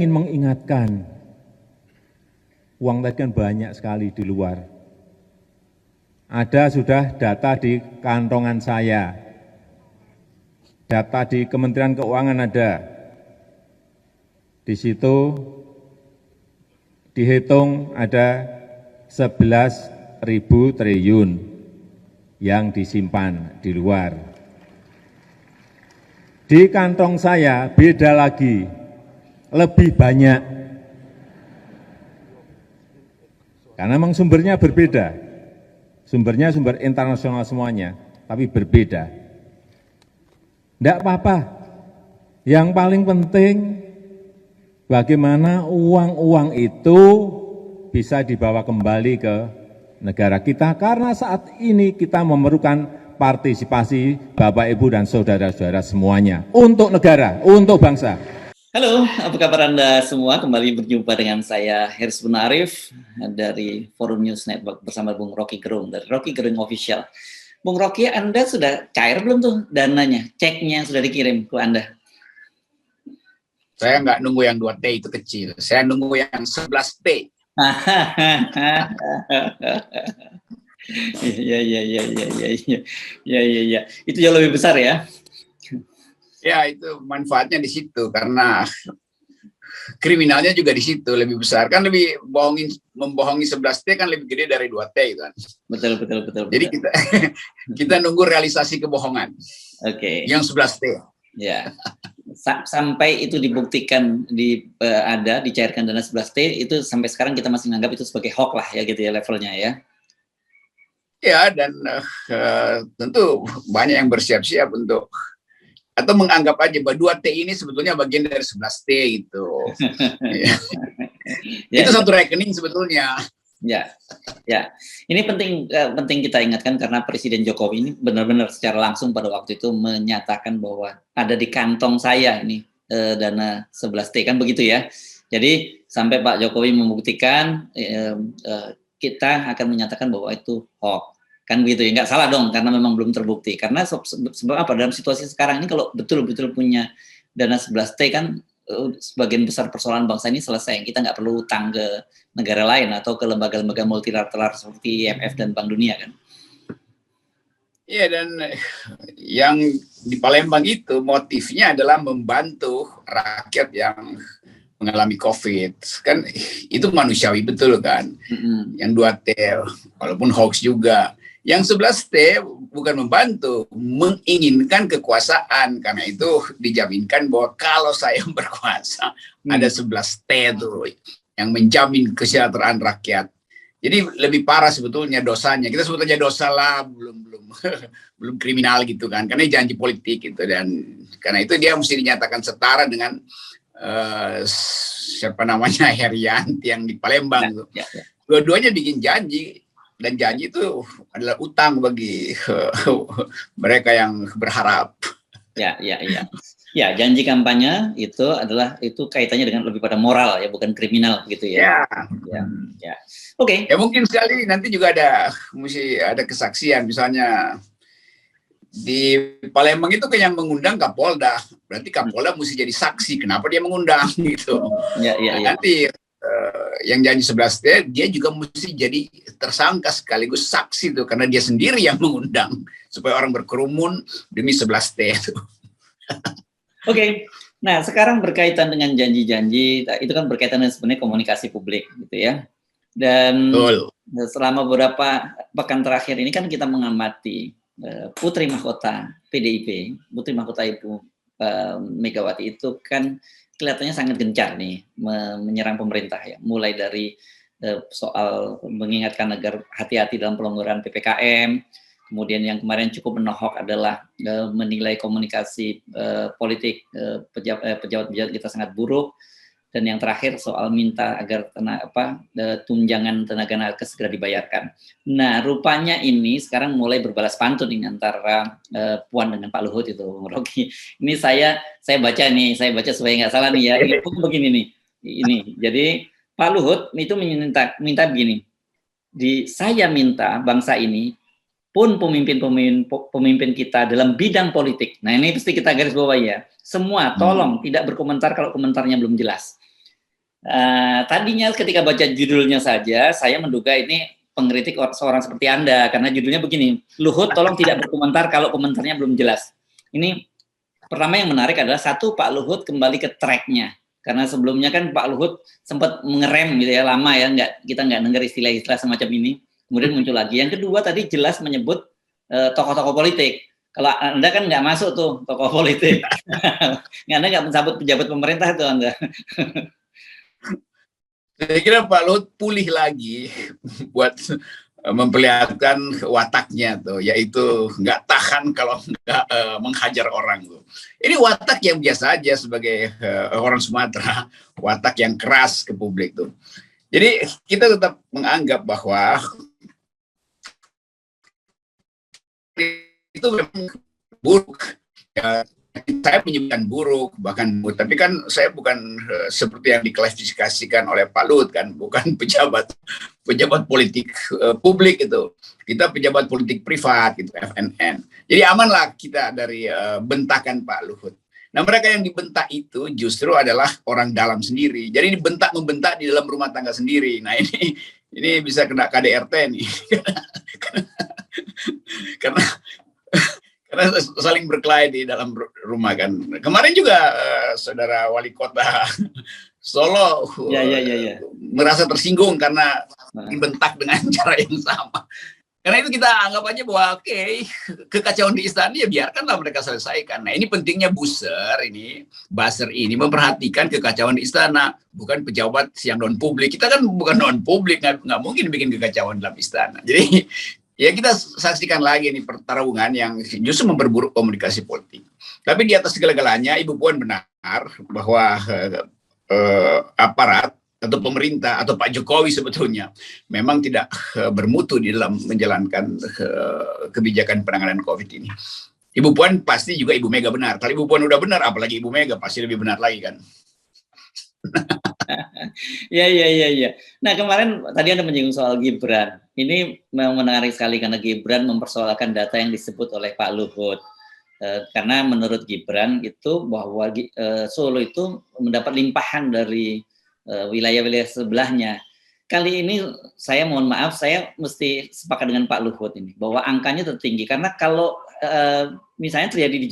ingin mengingatkan, uang tadi kan banyak sekali di luar. Ada sudah data di kantongan saya, data di Kementerian Keuangan ada. Di situ dihitung ada 11.000 triliun yang disimpan di luar. Di kantong saya beda lagi, lebih banyak. Karena memang sumbernya berbeda. Sumbernya sumber internasional semuanya, tapi berbeda. Tidak apa-apa. Yang paling penting bagaimana uang-uang itu bisa dibawa kembali ke negara kita, karena saat ini kita memerlukan partisipasi Bapak, Ibu, dan saudara-saudara semuanya untuk negara, untuk bangsa. Halo, apa kabar Anda semua? Kembali berjumpa dengan saya Heris Arif dari Forum News Network bersama Bung Rocky Gerung dari Rocky Gerung Official. Bung Rocky, Anda sudah cair belum tuh dananya? Ceknya sudah dikirim ke Anda? Saya nggak nunggu yang 2T itu kecil, saya nunggu yang 11T. Ya. Itu jauh lebih besar ya? Ya, itu manfaatnya di situ karena kriminalnya juga di situ lebih besar. Kan lebih membohongi 11T kan lebih gede dari 2T kan. Betul. Jadi kita nunggu realisasi kebohongan. Oke. Yang 11T. Ya. Sampai itu dibuktikan dicairkan dana 11T itu sampai sekarang kita masih menganggap itu sebagai hoax lah ya gitu ya levelnya ya. Ya, dan tentu banyak yang bersiap-siap untuk atau menganggap aja bahwa 2T ini sebetulnya bagian dari 11T gitu. Ya. Itu satu rekening sebetulnya. Ya. Ini penting kita ingatkan karena Presiden Jokowi ini benar-benar secara langsung pada waktu itu menyatakan bahwa ada di kantong saya ini dana 11T kan begitu ya. Jadi sampai Pak Jokowi membuktikan kita akan menyatakan bahwa itu hoax. Kan begitu ya, nggak salah dong karena memang belum terbukti. Karena sebab apa, dalam situasi sekarang ini kalau betul-betul punya dana 11T kan sebagian besar persoalan bangsa ini selesai. Kita nggak perlu utang ke negara lain atau ke lembaga-lembaga multilateral seperti IMF dan Bank Dunia kan. Iya, dan yang di Palembang itu motifnya adalah membantu rakyat yang mengalami COVID. Kan itu manusiawi betul kan. Yang 2T walaupun hoax juga. Yang 11T bukan membantu, menginginkan kekuasaan. Karena itu dijaminkan bahwa kalau saya berkuasa, ada 11T tuh yang menjamin kesejahteraan rakyat. Jadi lebih parah sebetulnya dosanya. Kita sebut aja dosa lah, belum kriminal gitu kan. Karena janji politik gitu. Dan karena itu dia mesti dinyatakan setara dengan siapa namanya Herianti yang di Palembang. Ya. Dua-duanya bikin janji. Dan janji itu adalah utang bagi mereka yang berharap. Ya, janji kampanye itu kaitannya dengan lebih pada moral ya, bukan kriminal gitu ya. Ya. Oke. Ya mungkin sekali nanti juga mesti ada kesaksian, misalnya di Palembang itu yang mengundang Kapolda, berarti Kapolda mesti jadi saksi kenapa dia mengundang gitu. Ya. Nanti yang janji 11T dia juga mesti jadi tersangka sekaligus saksi tuh karena dia sendiri yang mengundang supaya orang berkerumun demi 11T itu. Oke. Nah, sekarang berkaitan dengan janji-janji itu kan berkaitan dengan sebenarnya komunikasi publik gitu ya. Dan selama beberapa pekan terakhir ini kan kita mengamati Putri Mahkota PDIP, Putri Mahkota Ibu Megawati itu kan kelihatannya sangat gencar nih menyerang pemerintah ya, mulai dari soal mengingatkan agar hati-hati dalam pelonggaran PPKM, kemudian yang kemarin cukup menohok adalah menilai komunikasi politik pejabat-pejabat kita sangat buruk, dan yang terakhir soal minta agar tunjangan tenaga nakes segera dibayarkan. Nah, rupanya ini sekarang mulai berbalas pantun ini antara Puan dengan Pak Luhut itu, Rocky. Ini saya baca supaya nggak salah nih ya. Ini begini nih. Ini. Jadi Pak Luhut itu minta begini. Saya minta bangsa ini pun pemimpin kita dalam bidang politik. Nah, ini pasti kita garis bawahi ya. Semua tolong tidak berkomentar kalau komentarnya belum jelas. Tadinya ketika baca judulnya saja, saya menduga ini pengkritik seorang seperti Anda, karena judulnya begini, Luhut tolong tidak berkomentar kalau komentarnya belum jelas. Ini pertama yang menarik adalah satu, Pak Luhut kembali ke tracknya, karena sebelumnya kan Pak Luhut sempat mengerem gitu ya, lama ya, kita nggak dengar istilah-istilah semacam ini, kemudian muncul lagi. Yang kedua tadi jelas menyebut tokoh-tokoh politik. Kalau Anda kan nggak masuk tuh tokoh politik, Anda nggak menyebut pejabat pemerintah tuh Anda. Saya kira Pak Luhut pulih lagi buat memperlihatkan wataknya tuh, yaitu nggak tahan kalau nggak menghajar orang tuh. Ini watak yang biasa aja sebagai orang Sumatera, watak yang keras ke publik tuh. Jadi kita tetap menganggap bahwa itu memang buruk. Ya, saya menyebutkan buruk, bahkan tapi kan saya bukan seperti yang diklasifikasikan oleh Pak Luhut kan, bukan pejabat politik publik itu. Kita pejabat politik privat gitu, FNN. Jadi amanlah kita dari bentakan Pak Luhut. Nah, mereka yang dibentak itu justru adalah orang dalam sendiri. Jadi membentak di dalam rumah tangga sendiri. Nah, ini bisa kena KDRT nih. karena saling berkelahi di dalam rumah kan. Kemarin juga saudara wali kota Solo merasa tersinggung karena dibentak dengan cara yang sama. Karena itu kita anggap aja bahwa kekacauan di istana ya biarkanlah mereka selesaikan. Nah, ini pentingnya buzzer ini memperhatikan kekacauan di istana, bukan pejabat yang non publik. Kita kan bukan non publik, nggak mungkin bikin kekacauan dalam istana. Jadi ya kita saksikan lagi nih pertarungan yang justru memperburuk komunikasi politik. Tapi di atas segala-galanya Ibu Puan benar bahwa aparat atau pemerintah atau Pak Jokowi sebetulnya memang tidak bermutu di dalam menjalankan kebijakan penanganan COVID ini. Ibu Puan pasti juga Ibu Mega benar. Kalau Ibu Puan udah benar, apalagi Ibu Mega pasti lebih benar lagi kan. Ya. Nah, kemarin tadi Anda menyinggung soal Gibran. Ini memang menarik sekali karena Gibran mempersoalkan data yang disebut oleh Pak Luhut. Karena menurut Gibran itu bahwa Solo itu mendapat limpahan dari wilayah-wilayah sebelahnya. Kali ini saya mohon maaf, saya mesti sepakat dengan Pak Luhut ini bahwa angkanya tertinggi karena kalau misalnya terjadi di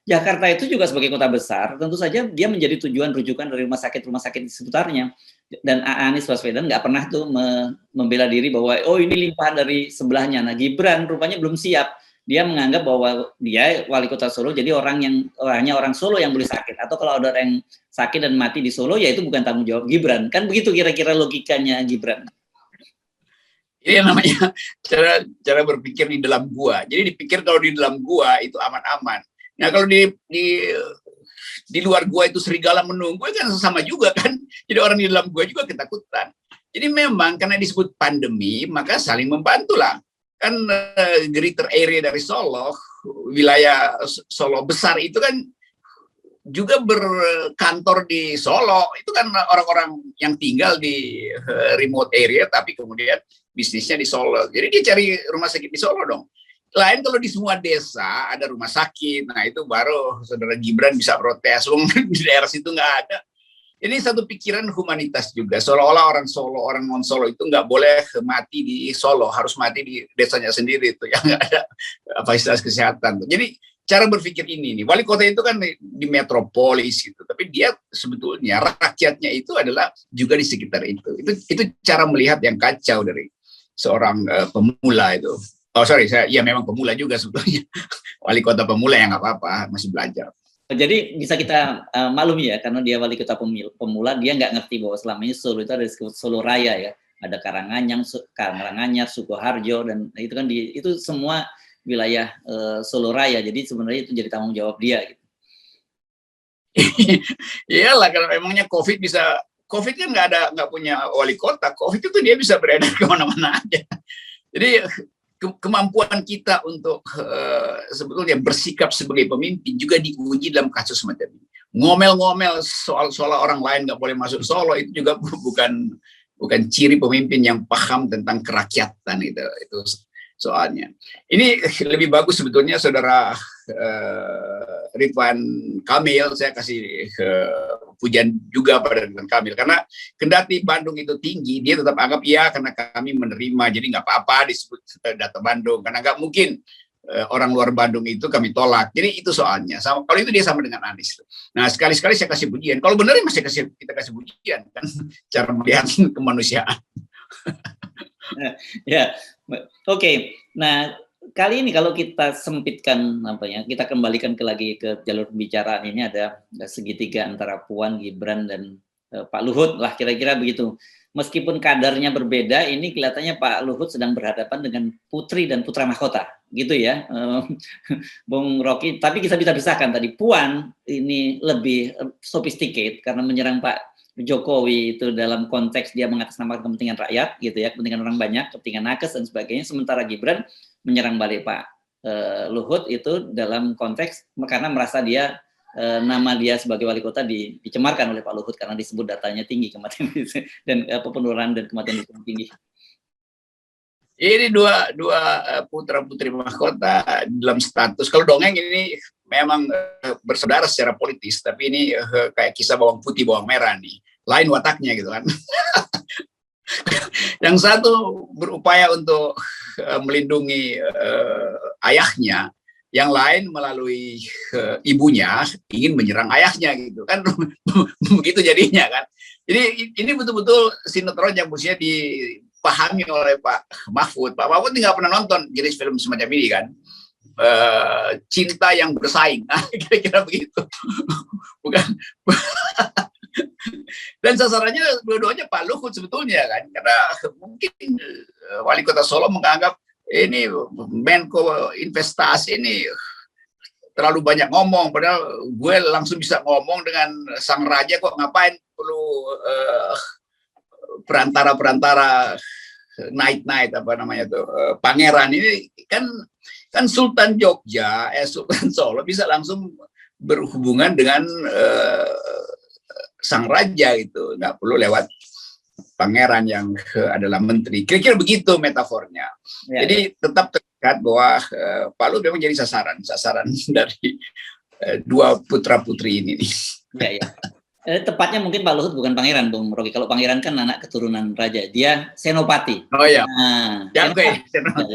Jakarta itu juga sebagai kota besar, tentu saja dia menjadi tujuan rujukan dari rumah sakit di seputarnya. Dan Anies Baswedan nggak pernah tuh membela diri bahwa ini limpahan dari sebelahnya. Nah, Gibran rupanya belum siap. Dia menganggap bahwa dia wali kota Solo, jadi orangnya orang Solo yang boleh sakit. Atau kalau ada orang yang sakit dan mati di Solo, ya itu bukan tanggung jawab Gibran. Kan begitu kira-kira logikanya Gibran. Ini namanya cara berpikir di dalam gua. Jadi dipikir kalau di dalam gua itu aman-aman. Nah, kalau di luar gua itu serigala menunggu kan sama juga kan. Jadi orang di dalam gua juga ketakutan. Jadi memang karena disebut pandemi, maka saling membantulah. Kan greater area dari Solo, wilayah Solo besar itu kan juga berkantor di Solo. Itu kan orang-orang yang tinggal di remote area tapi kemudian bisnisnya di Solo. Jadi dia cari rumah sakit di Solo dong. Lain kalau di semua desa ada rumah sakit, nah itu baru saudara Gibran bisa protes. Di daerah situ nggak ada. Ini satu pikiran humanitas juga. Seolah-olah orang Solo, orang non Solo itu nggak boleh mati di Solo, harus mati di desanya sendiri itu yang nggak ada fasilitas kesehatan. Jadi cara berpikir ini nih, wali kota itu kan di metropolis gitu, tapi dia sebetulnya rakyatnya itu adalah juga di sekitar itu. Itu cara melihat yang kacau dari seorang pemula itu. Oh sorry, saya memang pemula juga sebetulnya. Wali kota pemula yang nggak apa-apa, masih belajar. Jadi bisa kita maklumi ya, karena dia wali kota pemula, dia nggak ngerti bahwa selama ini Solo itu ada Solo Raya ya, ada Karanganyar, Sukoharjo, dan itu kan itu semua wilayah Solo Raya. Jadi sebenarnya itu jadi tanggung jawab dia. Gitu. Iyalah, kalau memangnya COVID kan nggak punya wali kota, COVID itu dia bisa beredar kemana-mana aja. Jadi kemampuan kita untuk sebetulnya bersikap sebagai pemimpin juga diuji dalam kasus semacam ini. Ngomel-ngomel soal orang lain nggak boleh masuk Solo itu juga bukan ciri pemimpin yang paham tentang kerakyatan itu soalnya. Ini lebih bagus sebetulnya saudara Ridwan Kamil, saya kasih pujian juga pada Ridwan Kamil, karena kendati Bandung itu tinggi, dia tetap anggap iya karena kami menerima, jadi nggak apa-apa disebut data Bandung, karena nggak mungkin orang luar Bandung itu kami tolak. Jadi itu soalnya. Kalau itu dia sama dengan Anies. Nah, sekali-sekali saya kasih pujian. Kalau benar masih kita kasih pujian kan, cara melihat kemanusiaan. Ya, oke. Nah, kali ini kalau kita sempitkan kita kembalikan lagi ke jalur pembicaraan ini, ada segitiga antara Puan, Gibran, dan Pak Luhut lah, kira-kira begitu. Meskipun kadarnya berbeda, ini kelihatannya Pak Luhut sedang berhadapan dengan putri dan putra mahkota, gitu ya, Bung Rocky. Tapi kita bisa pisahkan tadi, Puan ini lebih sophisticated karena menyerang Pak Jokowi itu dalam konteks dia mengatasnamakan kepentingan rakyat, gitu ya, kepentingan orang banyak, kepentingan nakes dan sebagainya. Sementara Gibran menyerang balik Pak Luhut itu dalam konteks karena merasa dia nama dia sebagai wali kota dicemarkan oleh Pak Luhut karena disebut datanya tinggi kematian dan penurunan dan kematian itu tinggi. Ini dua putra putri mahkota dalam status, kalau dongeng ini memang bersaudara secara politis, tapi ini kayak kisah bawang putih bawang merah nih, lain wataknya gitu kan. Yang satu berupaya untuk melindungi ayahnya, yang lain melalui ibunya ingin menyerang ayahnya gitu kan. Begitu jadinya kan. Jadi ini betul-betul sinetron yang mestinya dipahami oleh Pak Mahfud. Pak Mahfud nggak pernah nonton jenis film semacam ini kan. Cinta yang bersaing, kira-kira begitu. Bukan. Dan sasarannya dua-duanya Pak Luhut sebetulnya kan, karena mungkin wali kota Solo menganggap ini Menko investasi ini terlalu banyak ngomong, padahal gue langsung bisa ngomong dengan sang raja, kok ngapain perlu perantara night apa namanya tuh, pangeran ini kan Sultan Jogja, Sultan Solo bisa langsung berhubungan dengan sang raja gitu, nggak perlu lewat pangeran yang adalah menteri. Kira-kira begitu metafornya. Ya. Jadi tetap terlihat bahwa Pak Luhut memang jadi sasaran dari dua putra putri ini. Ya, ya. Tepatnya mungkin Pak Luhut bukan pangeran, Bung Rocky. Kalau pangeran kan anak keturunan raja, dia senopati. Oh iya. Nah, ya, senopati.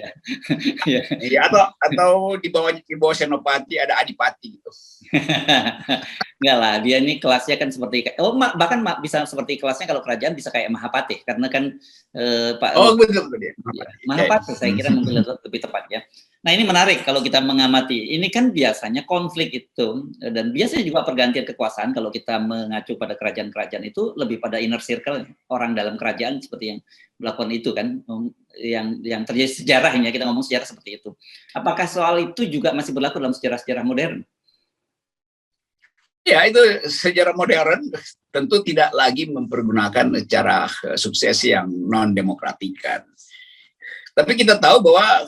Ya. Ya, atau di bawah senopati ada adipati gitu. Enggak lah, dia ini kelasnya kan seperti bahkan bisa seperti kelasnya kalau kerajaan bisa kayak Mahapatih, karena kan Pak betul dia. Mahapatih saya kira mungkin lebih tepat ya. Nah, ini menarik kalau kita mengamati. Ini kan biasanya konflik itu, dan biasanya juga pergantian kekuasaan kalau kita mengacu pada kerajaan-kerajaan itu lebih pada inner circle, orang dalam kerajaan seperti yang melakukan itu kan, yang terjadi sejarahnya, kita ngomong sejarah seperti itu. Apakah soal itu juga masih berlaku dalam sejarah-sejarah modern? Ya, itu sejarah modern tentu tidak lagi mempergunakan cara suksesi yang non-demokratikan. Tapi kita tahu bahwa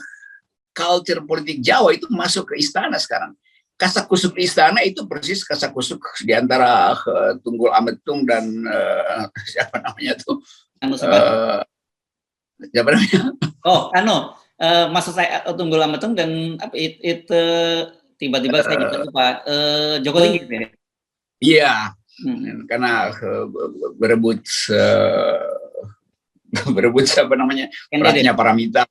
culture politik Jawa itu masuk ke istana sekarang. Kasakusuk istana itu persis kasakusuk di antara Tunggul Ametung dan siapa namanya tuh? Siapa namanya? Maksud saya Tunggul Ametung dan itu tiba-tiba saya lupa Joko Tingkir. Iya, karena berebut apa namanya, peratnya Paramita,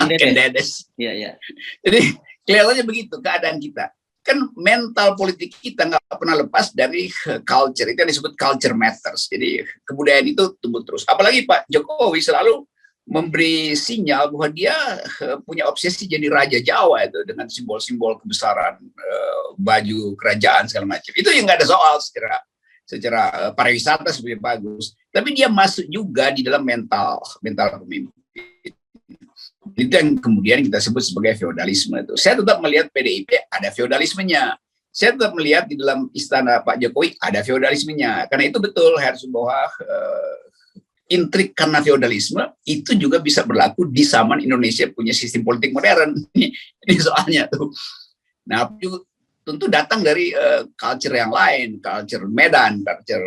Kendedes. Iya. Jadi kelihatannya begitu keadaan kita. Kan mental politik kita nggak pernah lepas dari culture, itu yang disebut culture matters. Jadi kebudayaan itu tumbuh terus. Apalagi Pak Jokowi selalu memberi sinyal bahwa dia punya obsesi jadi raja Jawa itu dengan simbol-simbol kebesaran, baju kerajaan segala macam. Itu yang nggak ada soal secara pariwisata sebenarnya bagus. Tapi dia masuk juga di dalam mental pemimpin. Itu yang kemudian kita sebut sebagai feodalisme itu. Saya tetap melihat PDIP ada feodalismenya. Saya tetap melihat di dalam istana Pak Jokowi ada feodalismenya. Karena itu betul harus bahwa intrik karena feodalisme itu juga bisa berlaku di zaman Indonesia punya sistem politik modern. Ini soalnya tuh. Nah, tentu datang dari culture yang lain, culture Medan, culture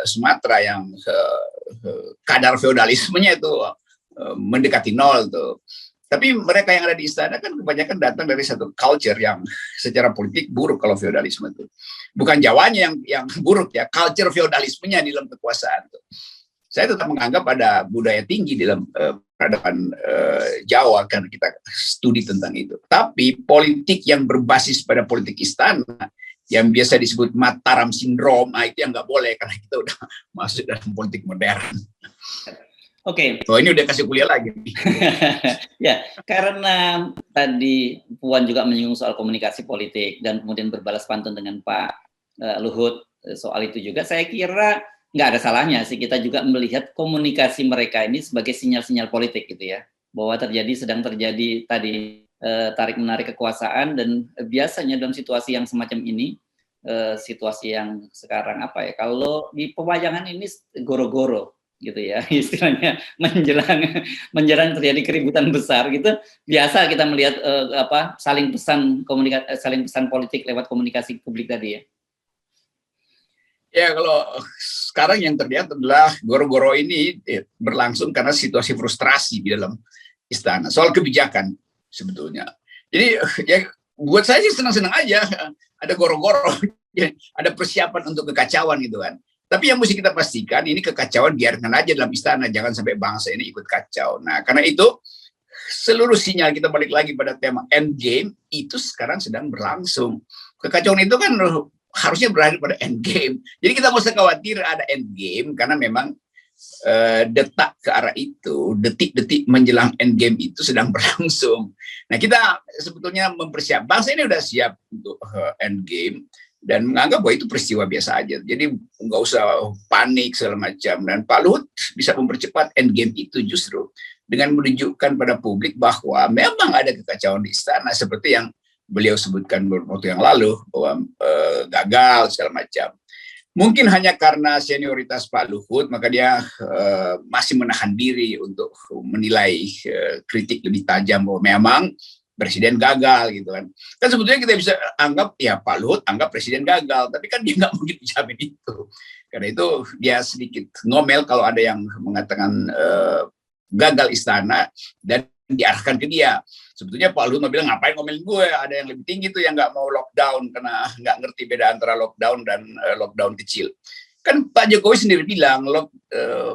Sumatera yang kadar feodalismenya itu mendekati nol tuh. Tapi mereka yang ada di istana kan kebanyakan datang dari satu culture yang secara politik buruk kalau feodalisme itu. Bukan Jawanya yang buruk ya, culture feodalismenya di dalam kekuasaan itu. Saya tetap menganggap ada budaya tinggi di dalam peradaban Jawa karena kita studi tentang itu. Tapi politik yang berbasis pada politik istana yang biasa disebut Mataram Syndrome, itu yang nggak boleh karena kita udah masuk dalam politik modern. Oke. Oh, ini udah kasih kuliah lagi. Ya, karena tadi Puan juga menyinggung soal komunikasi politik dan kemudian berbalas pantun dengan Pak Luhut soal itu juga, saya kira nggak ada salahnya sih kita juga melihat komunikasi mereka ini sebagai sinyal-sinyal politik gitu ya, bahwa sedang terjadi tadi tarik-menarik kekuasaan, dan biasanya dalam situasi yang semacam ini, situasi yang sekarang apa ya, kalau di pewayangan ini goro-goro gitu ya, istilahnya menjelang terjadi keributan besar gitu, biasa kita melihat saling pesan politik lewat komunikasi publik tadi ya. Ya, kalau sekarang yang terlihat adalah goro-goro ini berlangsung karena situasi frustrasi di dalam istana soal kebijakan sebetulnya. Jadi ya buat saya sih senang-senang aja ada goro-goro, ada persiapan untuk kekacauan gitu kan. Tapi yang mesti kita pastikan, ini kekacauan biarkan aja dalam istana, jangan sampai bangsa ini ikut kacau. Nah, karena itu seluruh sinyal, kita balik lagi pada tema end game, itu sekarang sedang berlangsung. Kekacauan itu kan harusnya berakhir pada end game. Jadi kita nggak usah khawatir ada end game, karena memang detak ke arah itu, detik-detik menjelang end game itu sedang berlangsung. Nah, kita sebetulnya mempersiapkan, bangsa ini udah siap untuk end game, dan menganggap bahwa itu peristiwa biasa aja. Jadi nggak usah panik segala macam. Dan Pak Luhut bisa mempercepat endgame itu justru dengan menunjukkan pada publik bahwa memang ada kekacauan di istana seperti yang beliau sebutkan waktu yang lalu bahwa gagal segala macam. Mungkin hanya karena senioritas Pak Luhut maka dia masih menahan diri untuk menilai kritik lebih tajam bahwa memang Presiden gagal gitu kan. Kan sebetulnya kita bisa anggap ya Pak Luhut anggap Presiden gagal, tapi kan dia nggak mungkin menjamin itu. Karena itu dia sedikit ngomel kalau ada yang mengatakan gagal istana dan diarahkan ke dia. Sebetulnya Pak Luhut mau bilang ngapain ngomelin gue, ada yang lebih tinggi tuh yang nggak mau lockdown karena nggak ngerti beda antara lockdown dan lockdown kecil. Kan Pak Jokowi sendiri bilang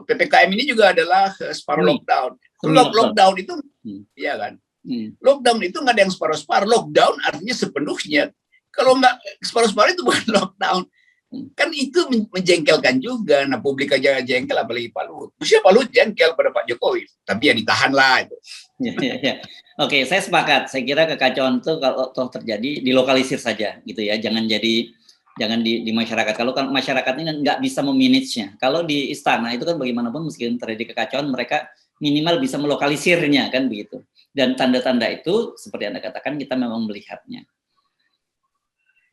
PPKM ini juga adalah separuh lockdown. Lockdown itu ya kan. Lockdown itu nggak ada yang separuh-separuh. Lockdown artinya sepenuhnya. Kalau nggak separuh-separuh itu bukan lockdown. Kan itu menjengkelkan juga. Nah, publik aja jengkel apalagi Pak Luhut. Mestinya Pak Luhut jengkel pada Pak Jokowi. Tapi ya ditahan lah itu. Ya. Oke, saya sepakat. Saya kira kekacauan itu kalau toh terjadi dilokalisir saja gitu ya. Jangan di masyarakat. Kalau masyarakat ini nggak bisa memanage-nya. Kalau di istana itu kan bagaimanapun meskipun terjadi kekacauan, mereka minimal bisa melokalisirnya kan begitu. Dan tanda-tanda itu seperti Anda katakan kita memang melihatnya.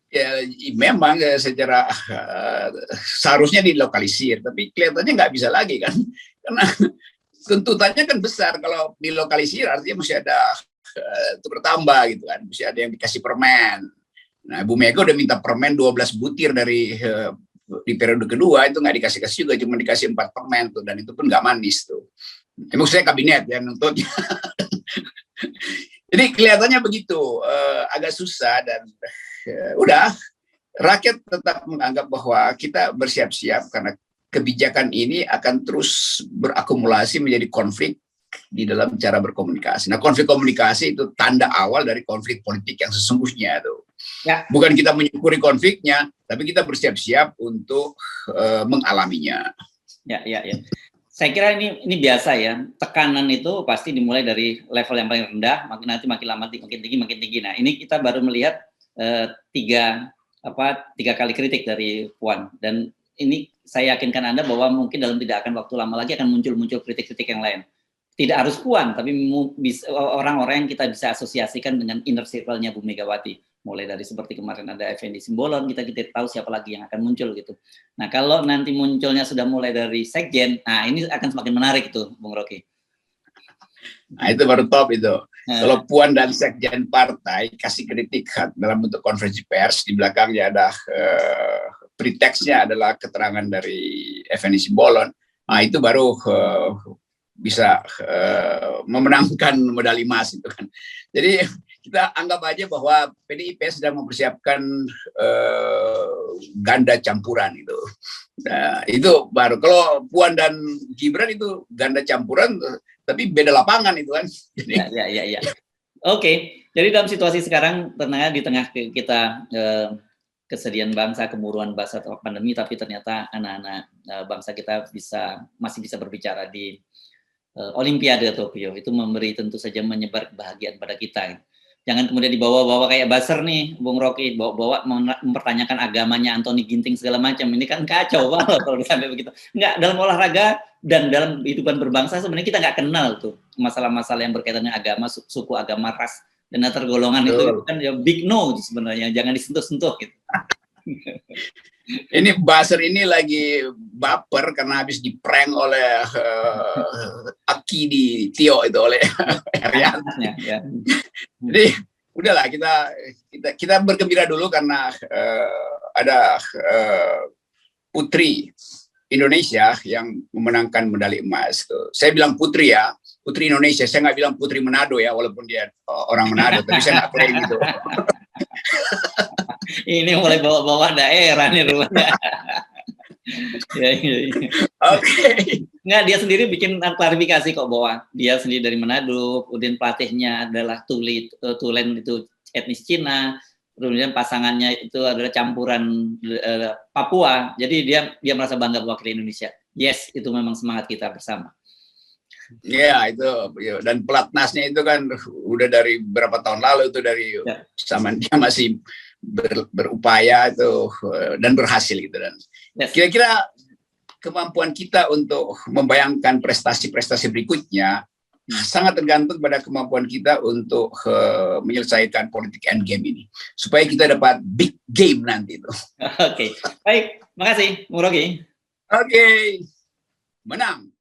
Ya memang secara seharusnya dilokalisir, tapi kelihatannya nggak bisa lagi kan, karena tuntutannya kan besar. Kalau dilokalisir artinya mesti ada itu bertambah gitu kan, mesti ada yang dikasih permen. Nah, Bu Mega udah minta permen 12 butir dari di periode kedua, itu nggak dikasih-kasih juga, cuma dikasih 4 permen tuh, dan itu pun nggak manis tuh. Emang saya kabinet yang nuntutnya. Jadi kelihatannya begitu, agak susah dan udah rakyat tetap menganggap bahwa kita bersiap-siap karena kebijakan ini akan terus berakumulasi menjadi konflik di dalam cara berkomunikasi. Nah, konflik komunikasi itu tanda awal dari konflik politik yang sesungguhnya tuh. Ya. Bukan kita menyukuri konfliknya, tapi kita bersiap-siap untuk mengalaminya. Ya. Saya kira ini biasa ya, tekanan itu pasti dimulai dari level yang paling rendah, makin lama makin tinggi. Nah, ini kita baru melihat tiga kali kritik dari Puan, dan ini saya yakinkan Anda bahwa mungkin dalam tidak akan waktu lama lagi akan muncul kritik-kritik yang lain. Tidak harus Puan, tapi orang-orang yang kita bisa asosiasikan dengan inner circle-nya Bu Megawati. Mulai dari seperti kemarin ada Effendi Simbolon, kita tahu siapa lagi yang akan muncul gitu. Nah, kalau nanti munculnya sudah mulai dari sekjen, nah ini akan semakin menarik itu, Bung Rocky. Nah, itu baru top itu. Kalau Puan dan sekjen partai kasih kritik dalam bentuk konferensi pers, di belakangnya ada preteksnya adalah keterangan dari Effendi Simbolon. Nah, itu baru bisa memenangkan medali emas itu kan. Jadi kita anggap aja bahwa PDIP sedang mempersiapkan ganda campuran itu. Nah, itu baru. Kalau Puan dan Gibran itu ganda campuran, tapi beda lapangan itu kan. Jadi, ya. Oke, jadi dalam situasi sekarang di tengah kita kesedihan bangsa, kemuruan bangsa atau pandemi, tapi ternyata anak-anak bangsa kita masih bisa berbicara di Olimpiade Tokyo. Itu tentu saja menyebar kebahagiaan pada kita. Jangan kemudian dibawa-bawa kayak buzzer nih, Bung Rocky, bawa-bawa mempertanyakan agamanya Anthony Ginting segala macam. Ini kan kacau banget kalau sampai begitu. Enggak, dalam olahraga dan dalam kehidupan berbangsa sebenarnya kita nggak kenal tuh masalah-masalah yang berkaitan dengan agama, suku, agama, ras, dan antar golongan. Itu kan ya big no sebenarnya, jangan disentuh-sentuh gitu. Ini buzzer ini lagi baper karena habis diprank oleh Aki di Tio itu oleh Rian. Ya. Jadi udahlah kita bergembira dulu karena ada putri Indonesia yang memenangkan medali emas. Saya bilang putri ya, putri Indonesia. Saya nggak bilang putri Manado ya, walaupun dia orang Manado, tapi saya nggak klaim gitu. Ini mulai bawa-bawa daerah nih rumahnya. Ya. Oke. Nggak, dia sendiri bikin klarifikasi kok bahwa dia sendiri dari Manado, kemudian pelatihnya adalah Tulen itu etnis Cina, kemudian pasangannya itu adalah campuran Papua. Jadi dia merasa bangga mewakili Indonesia. Yes, itu memang semangat kita bersama. Ya itu, dan pelatnasnya itu kan udah dari berapa tahun lalu itu dari sama dia masih berupaya itu dan berhasil gitu, dan kira-kira kemampuan kita untuk membayangkan prestasi-prestasi berikutnya sangat tergantung pada kemampuan kita untuk menyelesaikan politik endgame ini supaya kita dapat big game nanti itu. Oke, baik, makasih, Bung Rocky. Oke, menang.